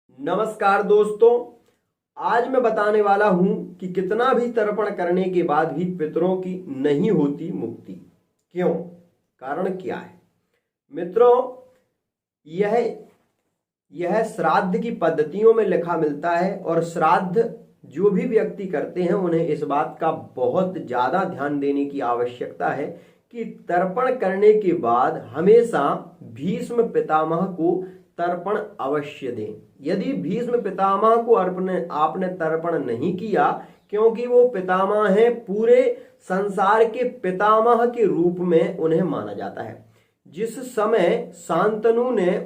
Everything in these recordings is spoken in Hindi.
नमस्कार दोस्तों, आज मैं बताने वाला हूं कि कितना भी तर्पण करने के बाद भी पितरों की नहीं होती मुक्ति। क्यों? कारण क्या है? मित्रों, यह श्राद्ध की पद्धतियों में लिखा मिलता है और श्राद्ध जो भी व्यक्ति करते हैं उन्हें इस बात का बहुत ज्यादा ध्यान देने की आवश्यकता है कि तर्पण करने के बाद हमेशा भीष्म पितामह को तर्पण अवश्य दें। यदि भीष्म पितामह को आपने तर्पण नहीं किया, क्योंकि वो पितामह हैं, पूरे संसार के पितामह के रूप में उन्हें माना जाता है। जिस समय शांतनु ने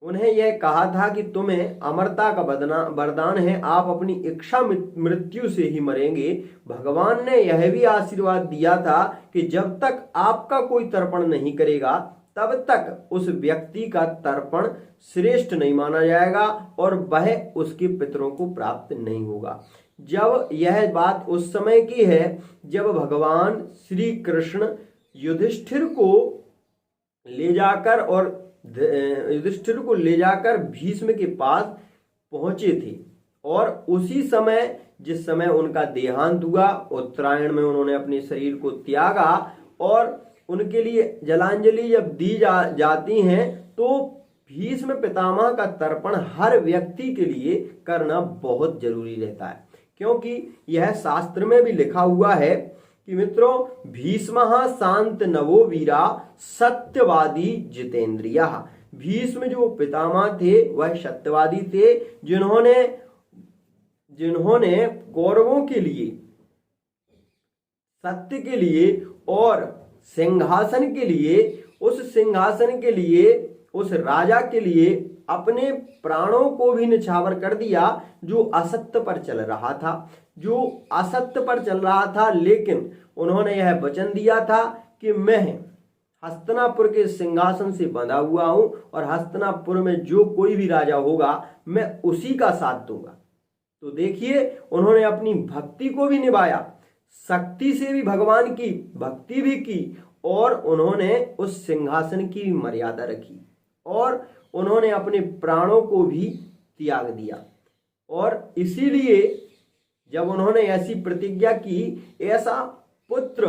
उन्हें यह कहा था कि तुम्हें अमरता का वरदान है, आप अपनी इच्छा मृत्यु से ही मरेंगे, भगवान ने यह भी आशीर्वाद दिया था कि जब तक आपका कोई तर्पण नहीं करेगा तब तक उस व्यक्ति का तर्पण श्रेष्ठ नहीं माना जाएगा और वह उसके पितरों को प्राप्त नहीं होगा। जब यह बात उस समय की है जब भगवान श्री कृष्ण युधिष्ठिर को ले जाकर भीष्म के पास पहुंचे थे और उसी समय जिस समय उनका देहांत हुआ, उत्तरायण में उन्होंने अपने शरीर को त्यागा और उनके लिए जलांजलि जब दी जाती हैं तो भीष्म पितामह का तर्पण हर व्यक्ति के लिए करना बहुत जरूरी रहता है, क्योंकि यह शास्त्र में भी लिखा हुआ है कि मित्रों, भीष्मः शांत नवो वीरा सत्यवादी जितेंद्रिया। भीष्म जो पितामह थे वह सत्यवादी थे, जिन्होंने कौरवों के लिए, सत्य के लिए और सिंहासन के लिए, उस राजा के लिए अपने प्राणों को भी निछावर कर दिया जो असत्य पर चल रहा था। लेकिन उन्होंने यह वचन दिया था कि मैं हस्तिनापुर के सिंहासन से बंधा हुआ हूं और हस्तिनापुर में जो कोई भी राजा होगा मैं उसी का साथ दूंगा। तो देखिए, उन्होंने अपनी भक्ति को भी निभाया, शक्ति से भी भगवान की भक्ति भी की और उन्होंने उस सिंहासन की मर्यादा रखी और उन्होंने अपने प्राणों को भी त्याग दिया। और इसीलिए जब उन्होंने ऐसी प्रतिज्ञा की, ऐसा पुत्र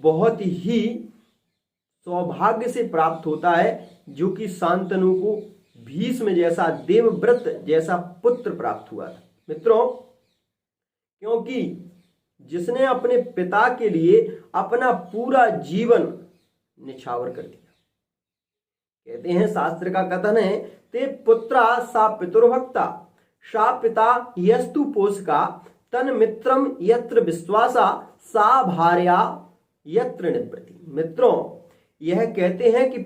बहुत ही सौभाग्य से प्राप्त होता है जो कि शांतनु को भीष्म जैसा, देवव्रत जैसा पुत्र प्राप्त हुआ था। मित्रों, क्योंकि जिसने अपने पिता के लिए अपना पूरा जीवन निछावर कर दिया। कहते हैं, शास्त्र का कथन है, ते पुत्रा सा पितुर्भक्ता सा पिता यस्तु पोषका तन मित्रम यत्र विश्वासा सा भार्या यत्र निवृत्ति। मित्रों, यह कहते हैं कि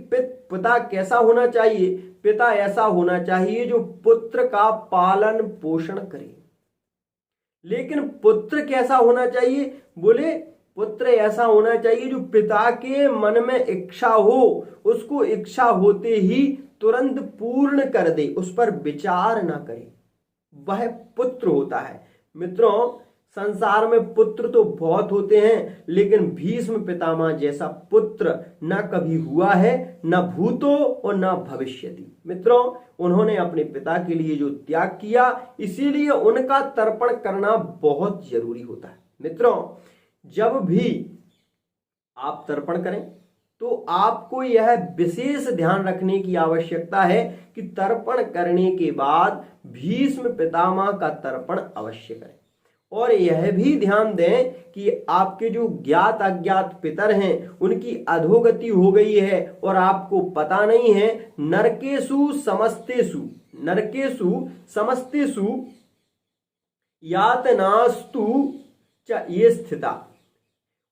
पिता कैसा होना चाहिए? पिता ऐसा होना चाहिए जो पुत्र का पालन पोषण करे। लेकिन पुत्र कैसा होना चाहिए? बोले, पुत्र ऐसा होना चाहिए जो पिता के मन में इच्छा हो, उसको इच्छा होते ही तुरंत पूर्ण कर दे, उस पर विचार ना करे, वह पुत्र होता है। मित्रों, संसार में पुत्र तो बहुत होते हैं, लेकिन भीष्म पितामह जैसा पुत्र न कभी हुआ है, न भूतो और न भविष्यति। मित्रों, उन्होंने अपने पिता के लिए जो त्याग किया, इसीलिए उनका तर्पण करना बहुत जरूरी होता है। मित्रों, जब भी आप तर्पण करें तो आपको यह विशेष ध्यान रखने की आवश्यकता है कि तर्पण करने के बाद भीष्म पितामह का तर्पण अवश्य करें। और यह भी ध्यान दें कि आपके जो ज्ञात अज्ञात पितर हैं उनकी अधोगति हो गई है और आपको पता नहीं है। नरकेषु समस्तेषु यातनास्तु च ये स्थिता।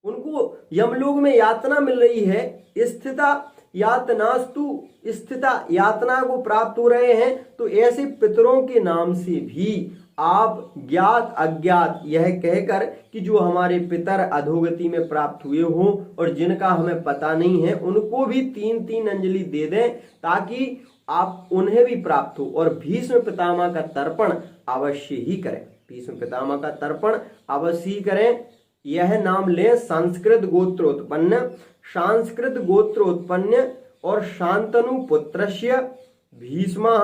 उनको यमलोक में यातना मिल रही है, स्थिता यातनास्तु, स्थिता यातना को प्राप्त हो रहे हैं। तो ऐसे पितरों के नाम से भी आप ज्ञात अज्ञात यह कहकर कि जो हमारे पितर अधोगति में प्राप्त हुए हों और जिनका हमें पता नहीं है, उनको भी 3-3 अंजलि दे दें ताकि आप उन्हें भी प्राप्त हो। और भीष्म पितामह का तर्पण अवश्य ही करें, भीष्म पितामह का तर्पण अवश्य ही करें। यह नाम ले संस्कृत गोत्र उत्पन्न और शांतनु पुत्रस्य भीष्मः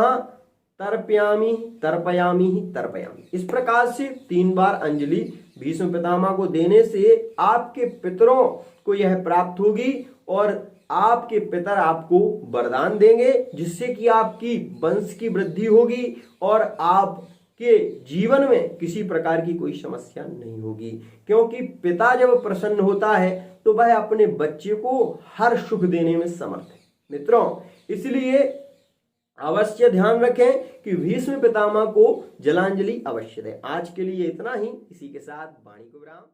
तर्पयामि तर्पयामि तर्पयामि। इस प्रकार से 3 बार अंजलि भीष्म पितामह को देने से आपके पितरों को यह प्राप्त होगी और आपके पितर आपको वरदान देंगे, जिससे कि आपकी वंश की वृद्धि होगी और आपके जीवन में किसी प्रकार की कोई समस्या नहीं होगी। क्योंकि पिता जब प्रसन्न होता है तो वह अपने बच्चे को हर सुख देने में समर्थ है। मित्रों, इसलिए अवश्य ध्यान रखें कि भीष्म पितामह को जलांजलि अवश्य दें। आज के लिए इतना ही। इसी के साथ वाणी को विराम।